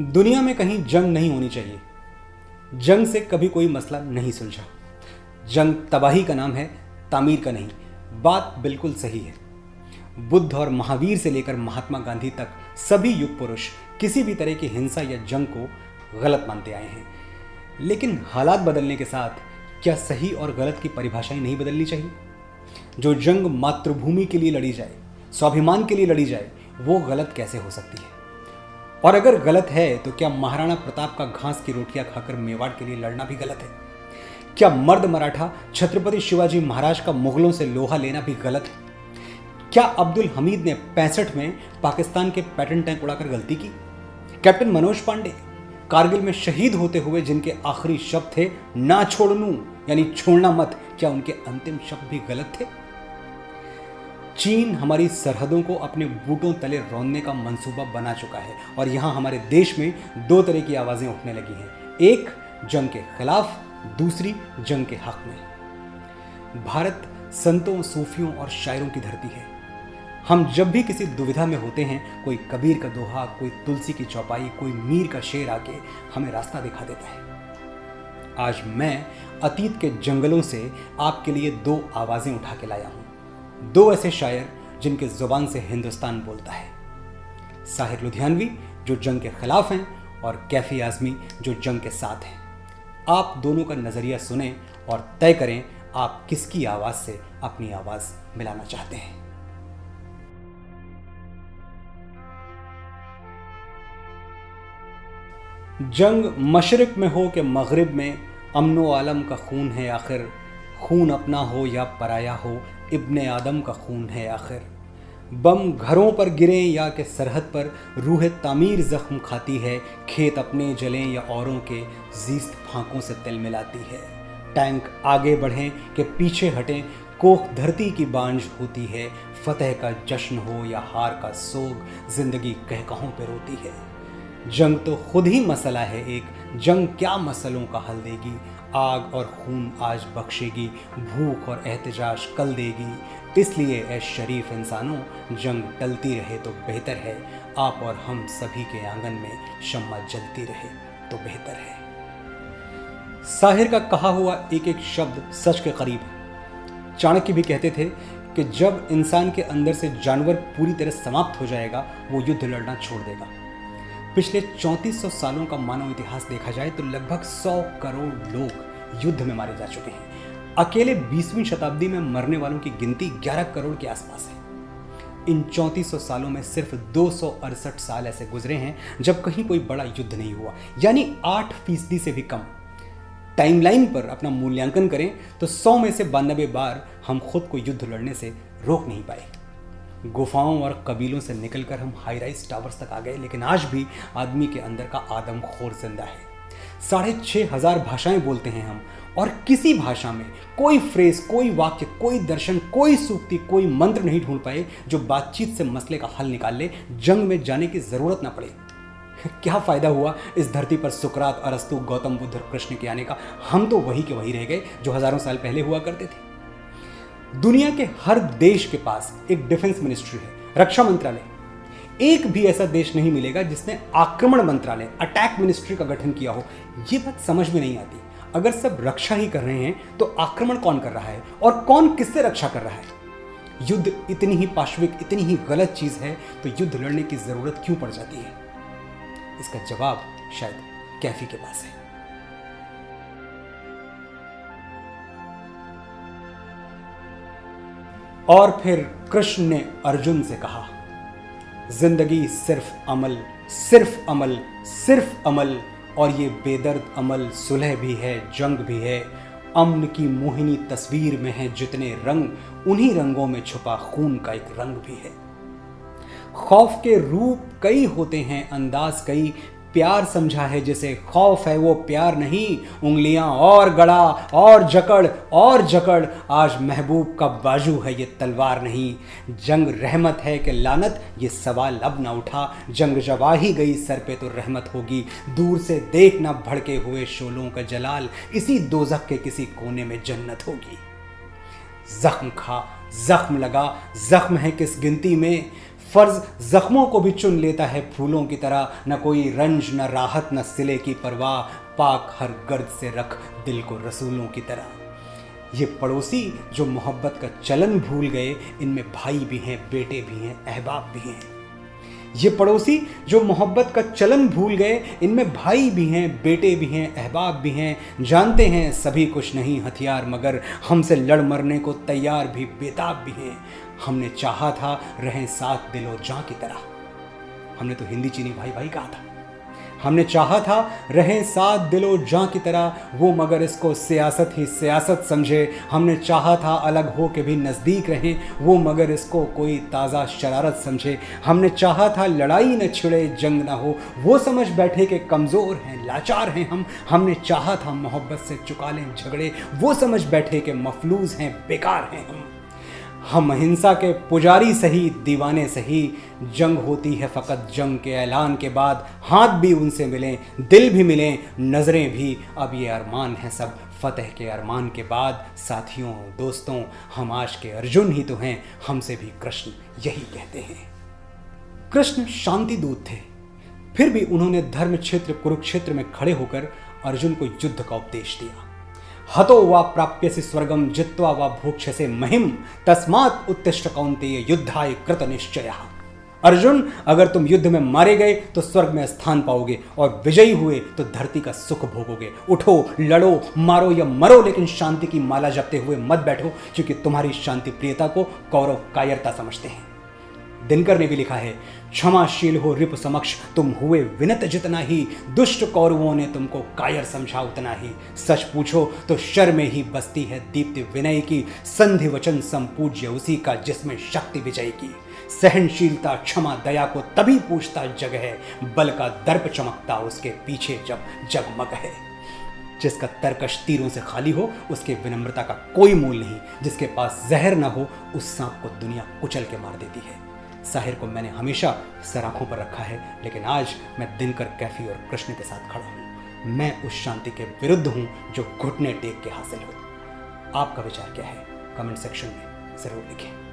दुनिया में कहीं जंग नहीं होनी चाहिए। जंग से कभी कोई मसला नहीं सुलझा। जंग तबाही का नाम है, तामीर का नहीं। बात बिल्कुल सही है। बुद्ध और महावीर से लेकर महात्मा गांधी तक सभी युग पुरुष किसी भी तरह की हिंसा या जंग को गलत मानते आए हैं। लेकिन हालात बदलने के साथ क्या सही और गलत की परिभाषाएं नहीं बदलनी चाहिए? जो जंग मातृभूमि के लिए लड़ी जाए, स्वाभिमान के लिए लड़ी जाए, वो गलत कैसे हो सकती है? और अगर गलत है तो क्या महाराणा प्रताप का घास की रोटियां खाकर मेवाड़ के लिए लड़ना भी गलत है? क्या मर्द मराठा छत्रपति शिवाजी महाराज का मुगलों से लोहा लेना भी गलत है? क्या अब्दुल हमीद ने 65 में पाकिस्तान के पैटर्न टैंक उड़ाकर गलती की? कैप्टन मनोज पांडे कारगिल में शहीद होते हुए जिनके आखिरी शब्द थे ना छोड़नू यानी छोड़ना मत, क्या उनके अंतिम शब्द भी गलत थे? चीन हमारी सरहदों को अपने बूटों तले रौंदने का मंसूबा बना चुका है और यहां हमारे देश में दो तरह की आवाजें उठने लगी हैं। एक जंग के खिलाफ, दूसरी जंग के हक में। भारत संतों, सूफियों और शायरों की धरती है। हम जब भी किसी दुविधा में होते हैं, कोई कबीर का दोहा, कोई तुलसी की चौपाई, कोई मीर का शेर आके हमें रास्ता दिखा देता है। आज मैं अतीत के जंगलों से आपके लिए दो आवाजें उठा के लाया हूं। दो ऐसे शायर जिनके जुबान से हिंदुस्तान बोलता है। साहिर लुधियानवी जो जंग के खिलाफ हैं और कैफी आजमी जो जंग के साथ हैं। आप दोनों का नजरिया सुने और तय करें आप किसकी आवाज से अपनी आवाज मिलाना चाहते हैं। जंग मशरिक में हो कि मगरिब में, अमनो आलम का खून है आखिर। खून अपना हो या पराया हो, इब्ने आदम का खून है आखिर। बम घरों पर गिरें या कि सरहद पर, रूह तामीर जख्म खाती है। खेत अपने जलें या औरों के, जीस्त फांकों से तिल मिलाती है। टैंक आगे बढ़ें कि पीछे हटें, कोख धरती की बांझ होती है। फतेह का जश्न हो या हार का सोग, जिंदगी कहकहों पे रोती है। जंग तो खुद ही मसला है एक, जंग क्या मसलों का हल देगी। आग और खून आज बख्शेगी, भूख और एहतजाज कल देगी। इसलिए ए शरीफ इंसानों, जंग टलती रहे तो बेहतर है। आप और हम सभी के आंगन में शम्मा जलती रहे तो बेहतर है। साहिर का कहा हुआ एक एक शब्द सच के करीब है। चाणक्य भी कहते थे कि जब इंसान के अंदर से जानवर पूरी तरह समाप्त हो जाएगा, वो युद्ध लड़ना छोड़ देगा। पिछले 3400 सालों का मानव इतिहास देखा जाए तो लगभग 100 करोड़ लोग युद्ध में मारे जा चुके हैं। अकेले 20वीं शताब्दी में मरने वालों की गिनती 11 करोड़ के आसपास है। इन 3400 सालों में सिर्फ 268 साल ऐसे गुजरे हैं जब कहीं कोई बड़ा युद्ध नहीं हुआ, यानी 8% से भी कम। टाइमलाइन पर अपना मूल्यांकन करें तो 100 में से 92 बार हम खुद को युद्ध लड़ने से रोक नहीं पाए। गुफाओं और कबीलों से निकलकर हम हाई राइज टावर्स तक आ गए, लेकिन आज भी आदमी के अंदर का आदमखोर जिंदा है। 6500 भाषाएं बोलते हैं हम, और किसी भाषा में कोई फ्रेज, कोई वाक्य, कोई दर्शन, कोई सूक्ति, कोई मंत्र नहीं ढूंढ पाए जो बातचीत से मसले का हल निकाल ले, जंग में जाने की जरूरत ना पड़े। क्या फायदा हुआ इस धरती पर सुकरात, अरस्तु, गौतम बुद्ध और कृष्ण के आने का? हम तो वही के वही रह गए जो हजारों साल पहले हुआ करते थे। दुनिया के हर देश के पास एक डिफेंस मिनिस्ट्री है, रक्षा मंत्रालय। एक भी ऐसा देश नहीं मिलेगा जिसने आक्रमण मंत्रालय, अटैक मिनिस्ट्री का गठन किया हो। यह बात समझ में नहीं आती। अगर सब रक्षा ही कर रहे हैं तो आक्रमण कौन कर रहा है और कौन किससे रक्षा कर रहा है? युद्ध इतनी ही पाशविक, इतनी ही गलत चीज है तो युद्ध लड़ने की जरूरत क्यों पड़ जाती है? इसका जवाब शायद कैफी के पास है। और फिर कृष्ण ने अर्जुन से कहा, जिंदगी सिर्फ अमल, सिर्फ अमल, सिर्फ अमल, और ये बेदर्द अमल सुलह भी है, जंग भी है। अम्न की मोहिनी तस्वीर में है जितने रंग, उन्हीं रंगों में छुपा खून का एक रंग भी है। खौफ के रूप कई होते हैं, अंदाज कई, प्यार समझा है जिसे खौफ है वो प्यार नहीं। उंगलियां और गड़ा और जकड़ और जकड़, आज महबूब का बाजू है ये तलवार नहीं। जंग रहमत है कि लानत, ये सवाल अब ना उठा। जंग जब आ ही गई सर पे तो रहमत होगी। दूर से देखना भड़के हुए शोलों का जलाल, इसी दोज़ख के किसी कोने में जन्नत होगी। जख्म खा, जख्म लगा, जख्म है किस गिनती में, फर्ज जख्मों को भी चुन लेता है फूलों की तरह, न कोई रंज न राहत न सिले की परवाह, पाक हर गर्द से रख दिल को रसूलों की तरह। ये पड़ोसी जो मोहब्बत का चलन भूल गए, इनमें भाई भी हैं, बेटे भी हैं, अहबाब भी हैं। ये पड़ोसी जो मोहब्बत का चलन भूल गए, इनमें भाई भी हैं, बेटे भी हैं, अहबाब भी हैं। जानते हैं सभी कुछ नहीं हथियार, मगर हमसे लड़ मरने को तैयार भी बेताब भी हैं। हमने चाहा था रहें साथ दिलो जां की तरह। हमने तो हिंदी चीनी भाई भाई कहा था। हमने चाहा था रहें साथ दिलो जां की तरह, वो मगर इसको सियासत ही सियासत समझे। हमने चाहा था अलग हो के भी नज़दीक रहें, वो मगर इसको कोई ताज़ा शरारत समझे। हमने चाहा था लड़ाई न छिड़े जंग ना हो, वो समझ बैठे कि कमज़ोर हैं लाचार हैं हम। हमने चाहा था मोहब्बत से चुका लें झगड़े, वो समझ बैठे कि मफलूज हैं बेकार हैं हम अहिंसा के पुजारी सही दीवाने सही। जंग होती है फ़कत जंग के ऐलान के बाद, हाथ भी उनसे मिलें दिल भी मिलें नज़रें भी। अब ये अरमान है सब फतेह के अरमान के बाद। साथियों दोस्तों हम आज के अर्जुन ही तो हैं, हमसे भी कृष्ण यही कहते हैं। कृष्ण शांति दूत थे, फिर भी उन्होंने धर्म क्षेत्र कुरुक्षेत्र में खड़े होकर अर्जुन को युद्ध का उपदेश दिया। हतो वा प्राप्यसि स्वर्गम जित्वा वा भोक्ष्यसे महिम, तस्मात् उत्तिष्ठ कौन्तेय युद्धाय कृत निश्चयः। अर्जुन अगर तुम युद्ध में मारे गए तो स्वर्ग में स्थान पाओगे, और विजयी हुए तो धरती का सुख भोगोगे। उठो लड़ो मारो या मरो, लेकिन शांति की माला जपते हुए मत बैठो, क्योंकि तुम्हारी शांति प्रियता को कौरव कायरता समझते हैं। दिनकर ने भी लिखा है, क्षमाशील हो रिप समक्ष तुम हुए विनत जितना ही, दुष्ट कौरवों ने तुमको कायर समझा उतना ही। सच पूछो तो शर में ही बसती है दीप्ति विनय की, संधि वचन संपूज्य उसी का जिसमें शक्ति विजय की। सहनशीलता क्षमा दया को तभी पूछता जग है, बल का दर्प चमकता उसके पीछे जब जगमग है। जिसका तरकश तीरों से खाली हो उसके विनम्रता का कोई मूल नहीं, जिसके पास जहर न हो उस सांप को दुनिया कुचल के मार देती है। साहिर को मैंने हमेशा सराखों पर रखा है, लेकिन आज मैं दिनकर कैफी और कृष्ण के साथ खड़ा हूँ। मैं उस शांति के विरुद्ध हूँ जो घुटने टेक के हासिल हो। आपका विचार क्या है? कमेंट सेक्शन में जरूर लिखें।